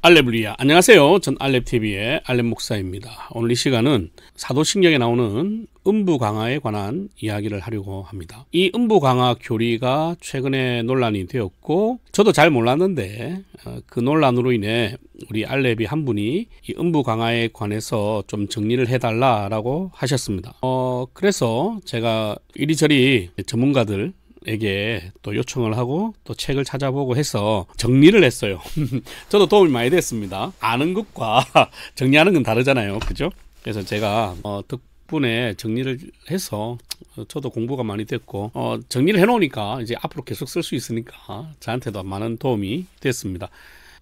알렙루야. 안녕하세요. 전 알렙TV의 알렙 목사입니다. 오늘 이 시간은 사도신경에 나오는 음부 강화에 관한 이야기를 하려고 합니다. 이 음부 강화 교리가 최근에 논란이 되었고 저도 잘 몰랐는데 그 논란으로 인해 우리 알렙이 한 분이 이 음부 강화에 관해서 좀 정리를 해달라고 하셨습니다. 그래서 제가 이리저리 전문가들 에게 또 요청을 하고 또 책을 찾아보고 해서 정리를 했어요. 저도 도움이 많이 됐습니다. 아는 것과 정리하는 건 다르잖아요. 그죠? 그래서 제가 덕분에 정리를 해서 저도 공부가 많이 됐고 정리를 해놓으니까 이제 앞으로 계속 쓸 수 있으니까 저한테도 많은 도움이 됐습니다.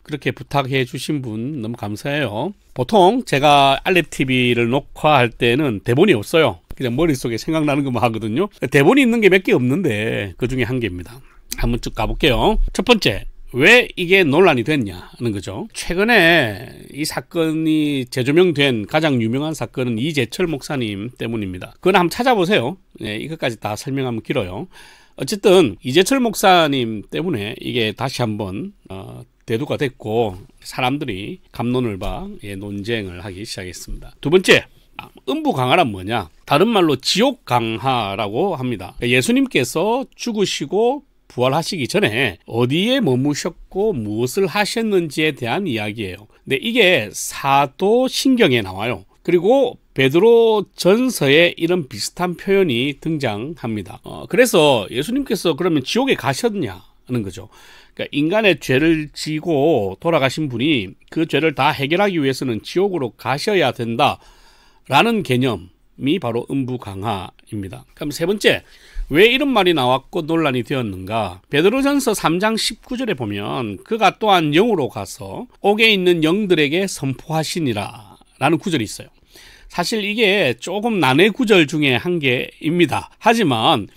그렇게 부탁해 주신 분 너무 감사해요. 보통 제가 알렙TV를 녹화할 때는 대본이 없어요. 그냥 머릿속에 생각나는 것만 하거든요. 대본이 있는 게 몇 개 없는데 그 중에 한 개입니다. 한번 쭉 가볼게요. 첫 번째, 왜 이게 논란이 됐냐는 거죠. 최근에 이 사건이 재조명된 가장 유명한 사건은 이재철 목사님 때문입니다. 그건 한번 찾아보세요. 네, 이것까지 다 설명하면 길어요. 어쨌든 이재철 목사님 때문에 이게 다시 한번 대두가 됐고 사람들이 갑론을 봐 논쟁을 하기 시작했습니다. 두 번째, 음부 강화란 뭐냐? 다른 말로 지옥 강화라고 합니다. 예수님께서 죽으시고 부활하시기 전에 어디에 머무셨고 무엇을 하셨는지에 대한 이야기예요. 근데 이게 사도신경에 나와요. 그리고 베드로 전서에 이런 비슷한 표현이 등장합니다. 그래서 예수님께서 그러면 지옥에 가셨냐는 거죠. 그러니까 인간의 죄를 지고 돌아가신 분이 그 죄를 다 해결하기 위해서는 지옥으로 가셔야 된다라는 개념이 바로 음부 강화입니다. 그럼 세 번째, 왜 이런 말이 나왔고 논란이 되었는가? 베드로전서 3장 19절에 보면 그가 또한 영으로 가서 옥에 있는 영들에게 선포하시니라 라는 구절이 있어요. 사실 이게 조금 난해 구절 중에 한 개입니다. 하지만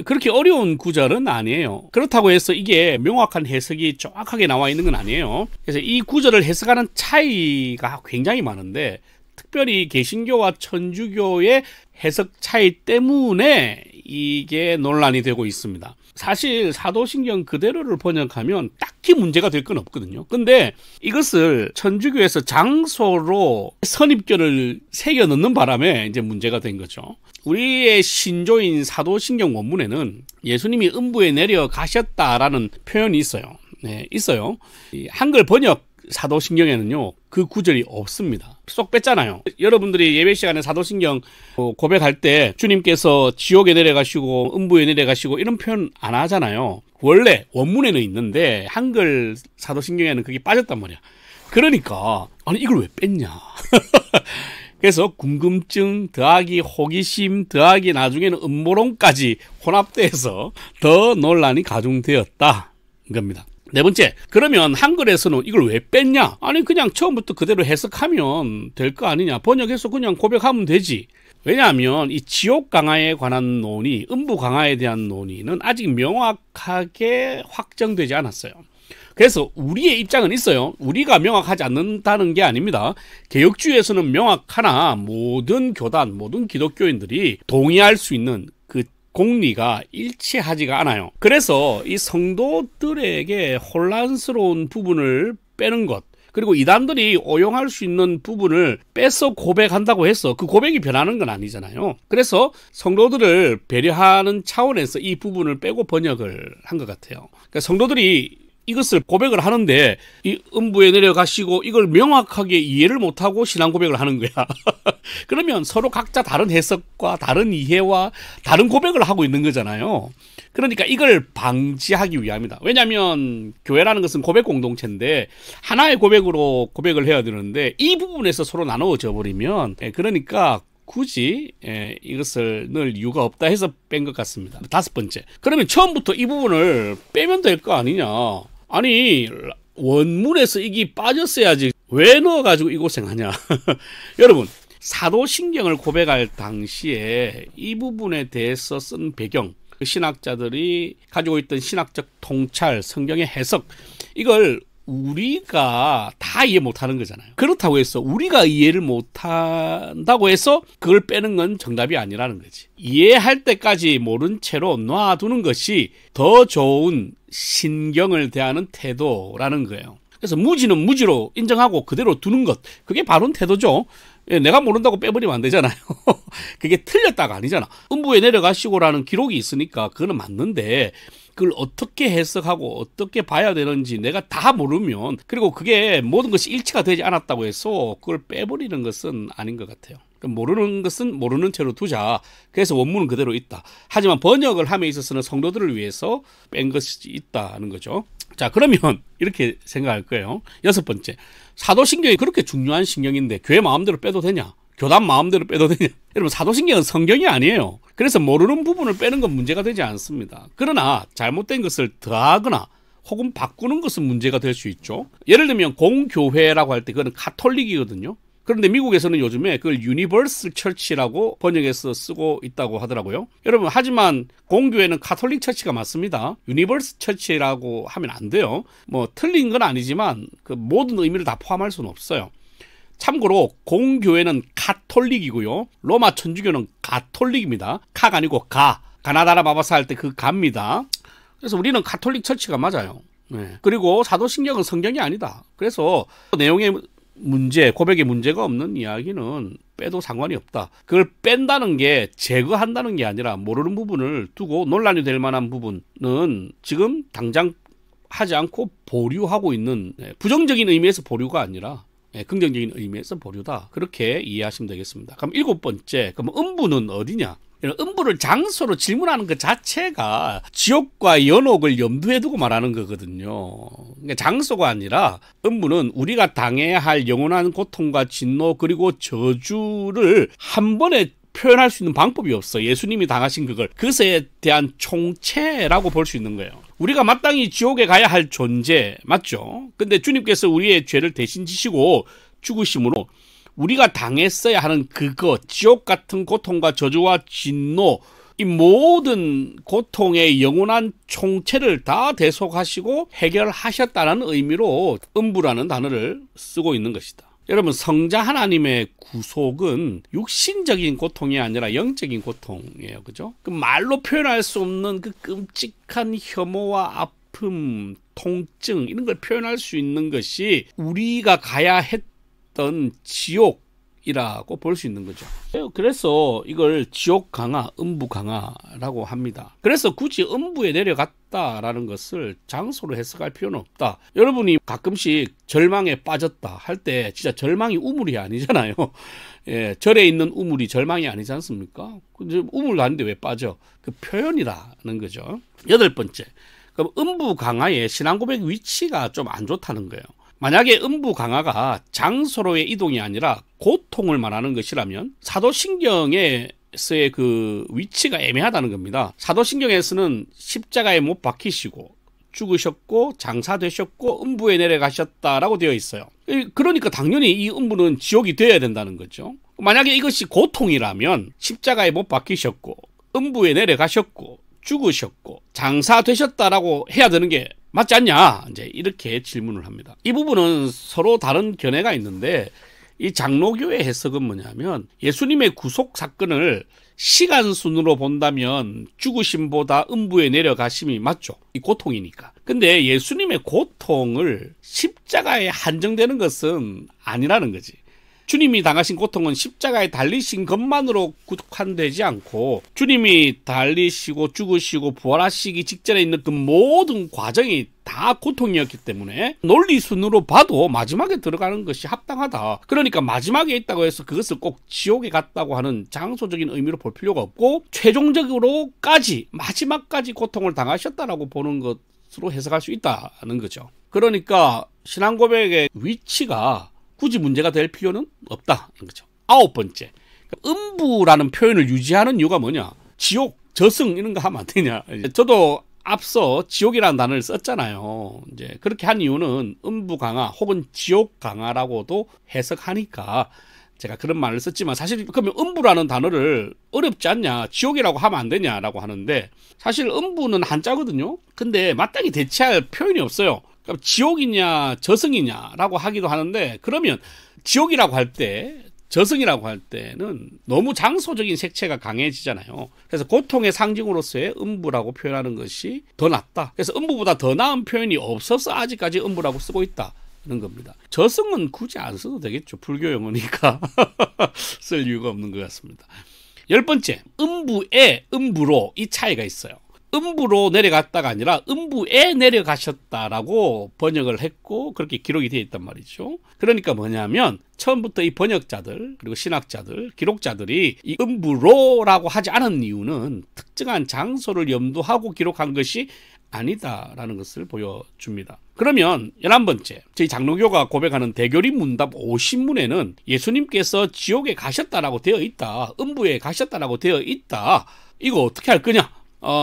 그렇게 어려운 구절은 아니에요. 그렇다고 해서 이게 명확한 해석이 정확하게 나와 있는 건 아니에요. 그래서 이 구절을 해석하는 차이가 굉장히 많은데 특별히 개신교와 천주교의 해석 차이 때문에 이게 논란이 되고 있습니다. 사실 사도신경 그대로를 번역하면 딱히 문제가 될 건 없거든요. 근데 이것을 천주교에서 장소로 선입견을 새겨 넣는 바람에 이제 문제가 된 거죠. 우리의 신조인 사도신경 원문에는 예수님이 음부에 내려가셨다라는 표현이 있어요. 네, 있어요. 이 한글 번역 사도신경에는요 그 구절이 없습니다. 쏙 뺐잖아요. 여러분들이 예배 시간에 사도신경 고백할 때 주님께서 지옥에 내려가시고 음부에 내려가시고 이런 표현 안 하잖아요. 원래 원문에는 있는데 한글 사도신경에는 그게 빠졌단 말이야. 그러니까 아니 이걸 왜 뺐냐. 그래서 궁금증 더하기 호기심 더하기 나중에는 음모론까지 혼합돼서 더 논란이 가중되었다는 겁니다. 네 번째, 그러면 한글에서는 이걸 왜 뺐냐? 아니 그냥 처음부터 그대로 해석하면 될 거 아니냐? 번역해서 그냥 고백하면 되지. 왜냐하면 이 지옥 강화에 관한 논의, 음부 강화에 대한 논의는 아직 명확하게 확정되지 않았어요. 그래서 우리의 입장은 있어요. 우리가 명확하지 않는다는 게 아닙니다. 개혁주의에서는 명확하나 모든 교단, 모든 기독교인들이 동의할 수 있는 그 공리가 일치하지가 않아요. 그래서 이 성도들에게 혼란스러운 부분을 빼는 것, 그리고 이단들이 오용할 수 있는 부분을 빼서 고백한다고 해서 그 고백이 변하는 건 아니잖아요. 그래서 성도들을 배려하는 차원에서 이 부분을 빼고 번역을 한 것 같아요. 그러니까 성도들이 이것을 고백을 하는데 이 음부에 내려가시고 이걸 명확하게 이해를 못하고 신앙 고백을 하는 거야. 그러면 서로 각자 다른 해석과 다른 이해와 다른 고백을 하고 있는 거잖아요. 그러니까 이걸 방지하기 위함이다. 왜냐하면 교회라는 것은 고백 공동체인데 하나의 고백으로 고백을 해야 되는데 이 부분에서 서로 나누어져 버리면 그러니까 굳이 이것을 넣을 이유가 없다 해서 뺀 것 같습니다. 다섯 번째, 그러면 처음부터 이 부분을 빼면 될 거 아니냐. 아니 원문에서 이게 빠졌어야지 왜 넣어가지고 이 고생하냐. 여러분 사도신경을 고백할 당시에 이 부분에 대해서 쓴 배경, 그 신학자들이 가지고 있던 신학적 통찰, 성경의 해석, 이걸 우리가 다 이해 못하는 거잖아요. 그렇다고 해서 우리가 이해를 못한다고 해서 그걸 빼는 건 정답이 아니라는 거지. 이해할 때까지 모른 채로 놔두는 것이 더 좋은 신경을 대하는 태도라는 거예요. 그래서 무지는 무지로 인정하고 그대로 두는 것, 그게 바른 태도죠. 내가 모른다고 빼버리면 안 되잖아요. 그게 틀렸다가 아니잖아. 음부에 내려가시고라는 기록이 있으니까 그거는 맞는데, 그걸 어떻게 해석하고 어떻게 봐야 되는지 내가 다 모르면, 그리고 그게 모든 것이 일치가 되지 않았다고 해서 그걸 빼버리는 것은 아닌 것 같아요. 모르는 것은 모르는 채로 두자. 그래서 원문은 그대로 있다. 하지만 번역을 함에 있어서는 성도들을 위해서 뺀 것이 있다는 거죠. 자, 그러면 이렇게 생각할 거예요. 6번째, 사도신경이 그렇게 중요한 신경인데 교회 마음대로 빼도 되냐? 교단 마음대로 빼도 되냐? 여러분, 사도신경은 성경이 아니에요. 그래서 모르는 부분을 빼는 건 문제가 되지 않습니다. 그러나 잘못된 것을 더하거나 혹은 바꾸는 것은 문제가 될 수 있죠. 예를 들면 공교회라고 할 때 그거는 카톨릭이거든요. 그런데 미국에서는 요즘에 그걸 유니버설 처치라고 번역해서 쓰고 있다고 하더라고요. 여러분, 하지만 공교회는 카톨릭 처치가 맞습니다. 유니버설 처치라고 하면 안 돼요. 뭐 틀린 건 아니지만 그 모든 의미를 다 포함할 수는 없어요. 참고로 공교회는 카톨릭이고요, 로마 천주교는 가톨릭입니다. 카가 아니고 가나다라 바바사 할 때 그 가입니다. 그래서 우리는 카톨릭 처치가 맞아요. 네. 그리고 사도신경은 성경이 아니다. 그래서 내용의 문제, 고백에 문제가 없는 이야기는 빼도 상관이 없다. 그걸 뺀다는 게 제거한다는 게 아니라 모르는 부분을 두고 논란이 될 만한 부분은 지금 당장 하지 않고 보류하고 있는, 부정적인 의미에서 보류가 아니라 긍정적인 의미에서 보류다. 그렇게 이해하시면 되겠습니다. 그럼 7번째, 그럼 음부는 어디냐? 음부를 장소로 질문하는 것 자체가 지옥과 연옥을 염두에 두고 말하는 거거든요. 그러니까 장소가 아니라 음부는 우리가 당해야 할 영원한 고통과 진노 그리고 저주를 한 번에 표현할 수 있는 방법이 없어. 예수님이 당하신 그것에 대한 총체라고 볼 수 있는 거예요. 우리가 마땅히 지옥에 가야 할 존재 맞죠? 근데 주님께서 우리의 죄를 대신 지시고 죽으심으로 우리가 당했어야 하는 그거, 지옥 같은 고통과 저주와 진노, 이 모든 고통의 영원한 총체를 다 대속하시고 해결하셨다는 의미로 음부라는 단어를 쓰고 있는 것이다. 여러분, 성자 하나님의 구속은 육신적인 고통이 아니라 영적인 고통이에요. 그죠? 그 말로 표현할 수 없는 그 끔찍한 혐오와 아픔, 통증, 이런 걸 표현할 수 있는 것이 우리가 가야 했던 지옥이라고 볼 수 있는 거죠. 그래서 이걸 지옥 강화, 음부 강화라고 합니다. 그래서 굳이 음부에 내려갔다라는 것을 장소로 해석할 필요는 없다. 여러분이 가끔씩 절망에 빠졌다 할 때 진짜 절망이 우물이 아니잖아요. 예, 절에 있는 우물이 절망이 아니지 않습니까? 우물 가는데 왜 빠져? 그 표현이라는 거죠. 8번째, 그럼 음부 강화의 신앙 고백 위치가 좀 안 좋다는 거예요. 만약에 음부 강화가 장소로의 이동이 아니라 고통을 말하는 것이라면 사도신경에서의 그 위치가 애매하다는 겁니다. 사도신경에서는 십자가에 못 박히시고 죽으셨고 장사되셨고 음부에 내려가셨다라고 되어 있어요. 그러니까 당연히 이 음부는 지옥이 되어야 된다는 거죠. 만약에 이것이 고통이라면 십자가에 못 박히셨고 음부에 내려가셨고 죽으셨고 장사되셨다라고 해야 되는 게 맞지 않냐? 이제 이렇게 질문을 합니다. 이 부분은 서로 다른 견해가 있는데, 이 장로교의 해석은 뭐냐면 예수님의 구속 사건을 시간 순으로 본다면 죽으심보다 음부에 내려가심이 맞죠. 이 고통이니까. 근데 예수님의 고통을 십자가에 한정되는 것은 아니라는 거지. 주님이 당하신 고통은 십자가에 달리신 것만으로 국한되지 않고 주님이 달리시고 죽으시고 부활하시기 직전에 있는 그 모든 과정이 다 고통이었기 때문에 논리순으로 봐도 마지막에 들어가는 것이 합당하다. 그러니까 마지막에 있다고 해서 그것을 꼭 지옥에 갔다고 하는 장소적인 의미로 볼 필요가 없고 최종적으로까지 마지막까지 고통을 당하셨다라고 보는 것으로 해석할 수 있다는 거죠. 그러니까 신앙 고백의 위치가 굳이 문제가 될 필요는 없다는 거죠. 9번째, 음부라는 표현을 유지하는 이유가 뭐냐? 지옥, 저승 이런 거 하면 안 되냐? 저도 앞서 지옥이라는 단어를 썼잖아요. 이제 그렇게 한 이유는 음부 강화 혹은 지옥 강화라고도 해석하니까 제가 그런 말을 썼지만, 사실 그러면 음부라는 단어를 어렵지 않냐, 지옥이라고 하면 안 되냐라고 하는데, 사실 음부는 한자거든요. 근데 마땅히 대체할 표현이 없어요. 그럼 지옥이냐 저승이냐라고 하기도 하는데, 그러면 지옥이라고 할 때, 저승이라고 할 때는 너무 장소적인 색채가 강해지잖아요. 그래서 고통의 상징으로서의 음부라고 표현하는 것이 더 낫다. 그래서 음부보다 더 나은 표현이 없어서 아직까지 음부라고 쓰고 있다. 겁니다. 저승은 굳이 안 써도 되겠죠. 불교 용어니까 쓸 이유가 없는 것 같습니다. 10번째, 음부에 음부로 이 차이가 있어요. 음부로 내려갔다가 아니라 음부에 내려가셨다라고 번역을 했고 그렇게 기록이 되어 있단 말이죠. 그러니까 뭐냐면 처음부터 이 번역자들 그리고 신학자들, 기록자들이 이 음부로라고 하지 않은 이유는 특정한 장소를 염두하고 기록한 것이 아니다라는 것을 보여줍니다. 그러면 11번째, 저희 장로교가 고백하는 대교리 문답 50문에는 예수님께서 지옥에 가셨다라고 되어 있다, 음부에 가셨다라고 되어 있다. 이거 어떻게 할 거냐?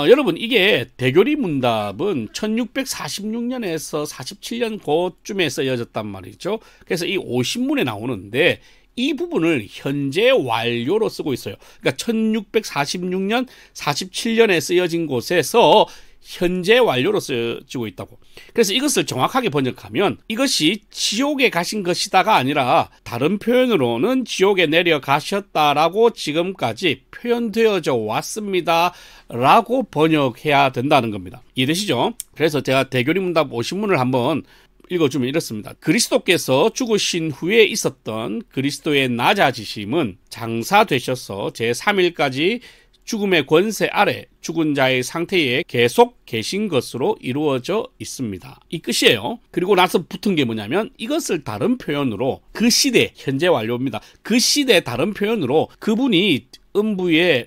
여러분, 이게 대교리 문답은 1646년에서 47년 그쯤에 쓰여졌단 말이죠. 그래서 이 50문에 나오는데 이 부분을 현재 완료로 쓰고 있어요. 그러니까 1646년, 47년에 쓰여진 곳에서 현재 완료로 쓰여지고 있다고. 그래서 이것을 정확하게 번역하면 이것이 지옥에 가신 것이다가 아니라 다른 표현으로는 지옥에 내려가셨다라고 지금까지 표현되어져 왔습니다 라고 번역해야 된다는 겁니다. 이해되시죠? 그래서 제가 대교리 문답 50문을 한번 읽어주면 이렇습니다. 그리스도께서 죽으신 후에 있었던 그리스도의 낮아지심은 장사되셔서 제3일까지 죽음의 권세 아래 죽은 자의 상태에 계속 계신 것으로 이루어져 있습니다. 이 끝이에요. 그리고 나서 붙은 게 뭐냐면 이것을 다른 표현으로 그 시대, 현재 완료입니다. 그 시대 다른 표현으로 그분이 음부에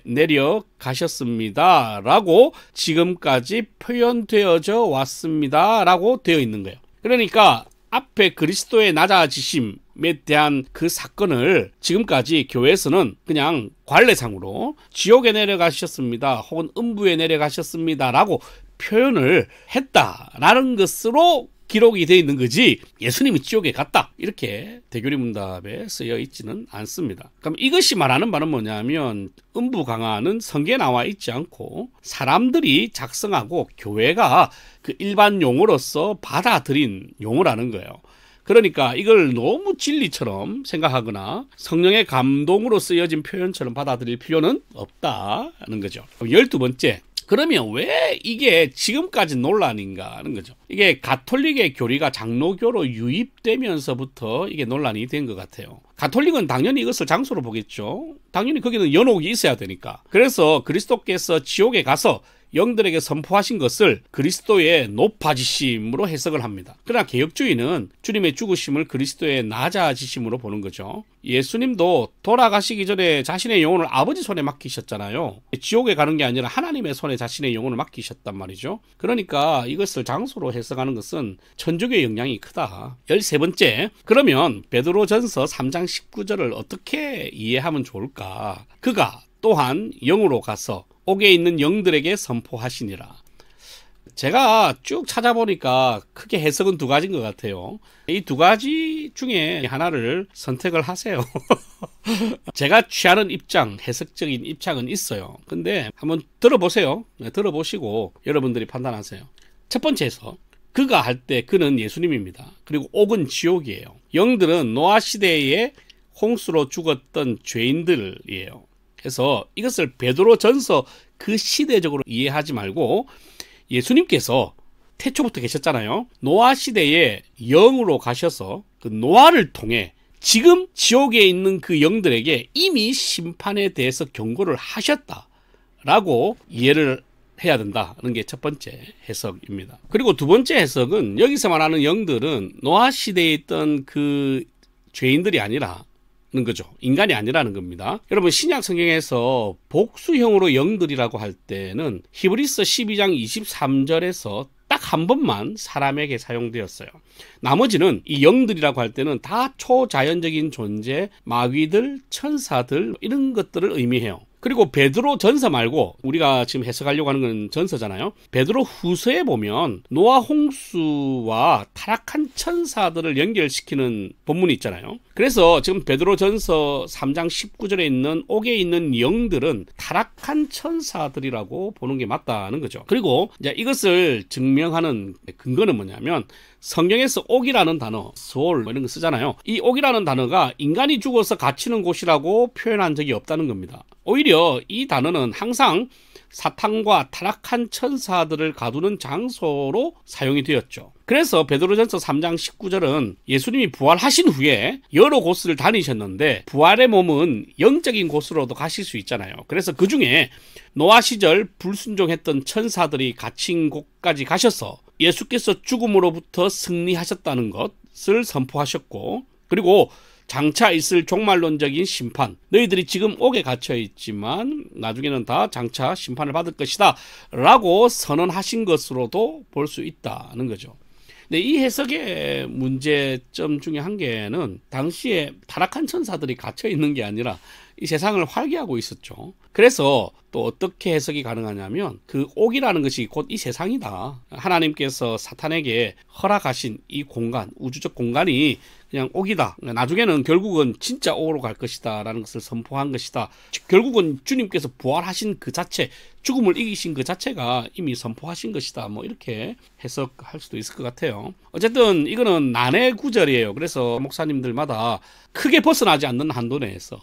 내려가셨습니다 라고 지금까지 표현되어져 왔습니다 라고 되어 있는 거예요. 그러니까 앞에 그리스도의 낮아지심에 대한 그 사건을 지금까지 교회에서는 그냥 관례상으로 지옥에 내려가셨습니다 혹은 음부에 내려가셨습니다 라고 표현을 했다라는 것으로 기록이 되어 있는 거지 예수님이 지옥에 갔다 이렇게 대교리 문답에 쓰여 있지는 않습니다. 그럼 이것이 말하는 바는 뭐냐면 음부강화는 성경에 나와 있지 않고 사람들이 작성하고 교회가 그 일반 용어로서 받아들인 용어라는 거예요. 그러니까 이걸 너무 진리처럼 생각하거나 성령의 감동으로 쓰여진 표현처럼 받아들일 필요는 없다는 거죠. 12번째, 그러면 왜 이게 지금까지 논란인가 하는 거죠. 이게 가톨릭의 교리가 장로교로 유입되면서부터 이게 논란이 된 것 같아요. 가톨릭은 당연히 이것을 장소로 보겠죠. 당연히 거기는 연옥이 있어야 되니까. 그래서 그리스도께서 지옥에 가서 영들에게 선포하신 것을 그리스도의 높아지심으로 해석을 합니다. 그러나 개혁주의는 주님의 죽으심을 그리스도의 낮아지심으로 보는 거죠. 예수님도 돌아가시기 전에 자신의 영혼을 아버지 손에 맡기셨잖아요. 지옥에 가는 게 아니라 하나님의 손에 자신의 영혼을 맡기셨단 말이죠. 그러니까 이것을 장소로 해석하는 것은 천주교의 영향이 크다. 13번째, 그러면 베드로전서 3장 19절을 어떻게 이해하면 좋을까? 그가 또한 영으로 가서 옥에 있는 영들에게 선포하시니라. 제가 쭉 찾아보니까 크게 해석은 두 가지인 것 같아요. 이 두 가지 중에 하나를 선택을 하세요. 제가 취하는 입장, 해석적인 입장은 있어요. 근데 한번 들어보세요. 들어보시고 여러분들이 판단하세요. 첫 번째 해석, 그가 할 때 그는 예수님입니다. 그리고 옥은 지옥이에요. 영들은 노아 시대에 홍수로 죽었던 죄인들이에요. 그래서 이것을 베드로전서 그 시대적으로 이해하지 말고 예수님께서 태초부터 계셨잖아요. 노아 시대에 영으로 가셔서 그 노아를 통해 지금 지옥에 있는 그 영들에게 이미 심판에 대해서 경고를 하셨다라고 이해를 해야 된다는 게 첫 번째 해석입니다. 그리고 두 번째 해석은 여기서 말하는 영들은 노아 시대에 있던 그 죄인들이 아니라 거죠. 인간이 아니라는 겁니다. 여러분, 신약 성경에서 복수형으로 영들이라고 할 때는 히브리서 12장 23절에서 딱 한 번만 사람에게 사용되었어요. 나머지는 이 영들이라고 할 때는 다 초자연적인 존재, 마귀들, 천사들 이런 것들을 의미해요. 그리고 베드로 전서 말고 우리가 지금 해석하려고 하는 건 전서잖아요. 베드로 후서에 보면 노아 홍수와 타락한 천사들을 연결시키는 본문이 있잖아요. 그래서 지금 베드로 전서 3장 19절에 있는 옥에 있는 영들은 타락한 천사들이라고 보는 게 맞다는 거죠. 그리고 이제 이것을 증명하는 근거는 뭐냐면 성경에서 옥이라는 단어, 소울 이런 거 쓰잖아요. 이 옥이라는 단어가 인간이 죽어서 갇히는 곳이라고 표현한 적이 없다는 겁니다. 오히려 이 단어는 항상 사탄과 타락한 천사들을 가두는 장소로 사용이 되었죠. 그래서 베드로전서 3장 19절은 예수님이 부활하신 후에 여러 곳을 다니셨는데 부활의 몸은 영적인 곳으로도 가실 수 있잖아요. 그래서 그 중에 노아 시절 불순종했던 천사들이 갇힌 곳까지 가셔서 예수께서 죽음으로부터 승리하셨다는 것을 선포하셨고, 그리고 장차 있을 종말론적인 심판, 너희들이 지금 옥에 갇혀 있지만 나중에는 다 장차 심판을 받을 것이다 라고 선언하신 것으로도 볼 수 있다는 거죠. 근데 이 해석의 문제점 중에 한 개는 당시에 타락한 천사들이 갇혀 있는 게 아니라 이 세상을 활개하고 있었죠. 그래서 또 어떻게 해석이 가능하냐면 그 옥이라는 것이 곧 이 세상이다. 하나님께서 사탄에게 허락하신 이 공간, 우주적 공간이 그냥 옥이다. 나중에는 결국은 진짜 옥으로 갈 것이다 라는 것을 선포한 것이다. 즉 결국은 주님께서 부활하신 그 자체, 죽음을 이기신 그 자체가 이미 선포하신 것이다. 뭐 이렇게 해석할 수도 있을 것 같아요. 어쨌든 이거는 난해 구절이에요. 그래서 목사님들마다 크게 벗어나지 않는 한도 내에서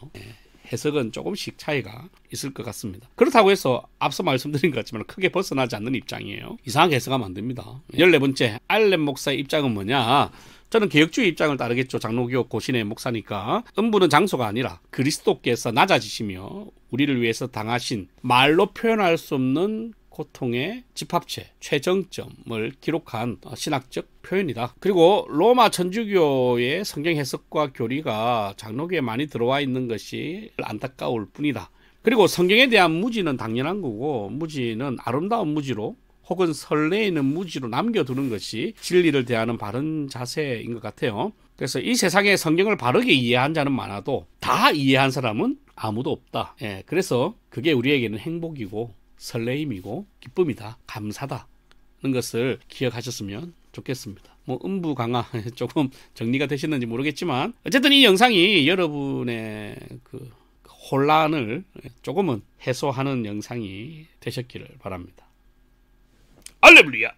해석은 조금씩 차이가 있을 것 같습니다. 그렇다고 해서 앞서 말씀드린 것 같지만 크게 벗어나지 않는 입장이에요. 이상하게 해석하면 안 됩니다. 14번째, 알렌 목사의 입장은 뭐냐? 저는 개혁주의 입장을 따르겠죠. 장로교육 고신의 목사니까. 음부는 장소가 아니라 그리스도께서 낮아지시며 우리를 위해서 당하신 말로 표현할 수 없는 고통의 집합체, 최정점을 기록한 신학적 표현이다. 그리고 로마 천주교의 성경 해석과 교리가 장로교에 많이 들어와 있는 것이 안타까울 뿐이다. 그리고 성경에 대한 무지는 당연한 거고, 무지는 아름다운 무지로 혹은 설레이는 무지로 남겨두는 것이 진리를 대하는 바른 자세인 것 같아요. 그래서 이 세상에 성경을 바르게 이해한 자는 많아도 다 이해한 사람은 아무도 없다. 그래서 그게 우리에게는 행복이고 설레임이고 기쁨이다, 감사다는 것을 기억하셨으면 좋겠습니다. 뭐 음부 강화 조금 정리가 되셨는지 모르겠지만 어쨌든 이 영상이 여러분의 그 혼란을 조금은 해소하는 영상이 되셨기를 바랍니다. 할렐루야.